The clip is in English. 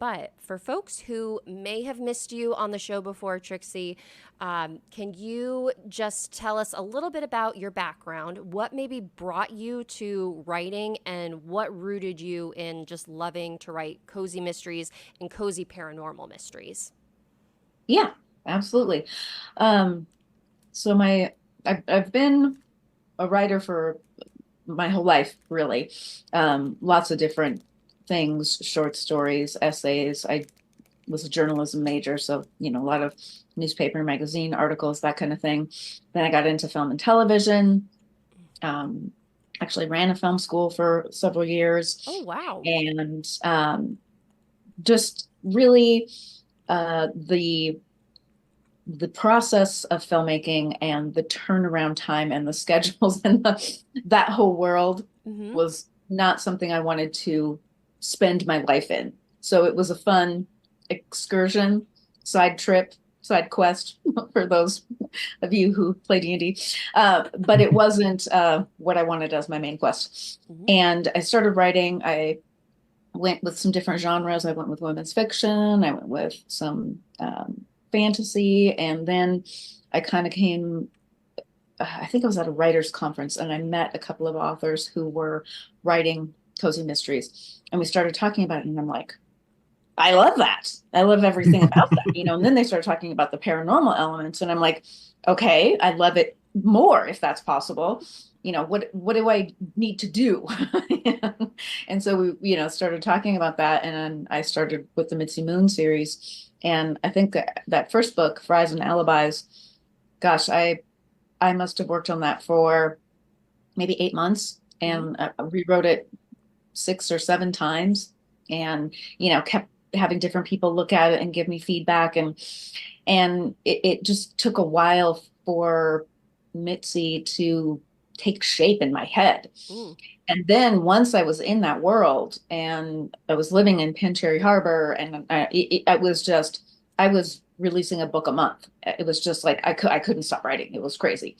But for folks who may have missed you on the show before, Trixie, can you just tell us a little bit about your background? What maybe brought you to writing and what rooted you in just loving to write cozy mysteries and cozy paranormal mysteries? Yeah, absolutely. Um, so I've been a writer for my whole life, really. Lots of different things, short stories, essays. I was a journalism major, so a lot of newspaper, magazine articles, that kind of thing. Then I got into film and television. Um, actually ran a film school for several Oh, years, wow. and just really the process of filmmaking and the turnaround time and the schedules and that whole world Mm-hmm. was not something I wanted to spend my life in. So it was a fun excursion, side trip, side quest for those of you who play D&D. But it wasn't what I wanted as my main quest. Mm-hmm. And I started writing. I went with some different genres. I went with women's fiction. I went with some fantasy, and then I kind of came. I think I was at a writers' conference, and I met a couple of authors who were writing cozy mysteries, and we started talking about it. And I'm like, I love that. I love everything about that. And then they started talking about the paranormal elements, and I'm like, okay, I love it more if that's possible. What do I need to do? And so we started talking about that, and then I started with the Mitzi Moon series. And I think that first book, Fries and Alibis, gosh, I must have worked on that for maybe 8 months, Mm-hmm. and I rewrote it 6 or 7 times, and kept having different people look at it and give me feedback, and it just took a while for Mitzi to take shape in my head. Mm. And then once I was in that world and I was living in Cherry Harbor, and I was just, I was releasing a book a month. It was just like I couldn't stop writing. It was crazy.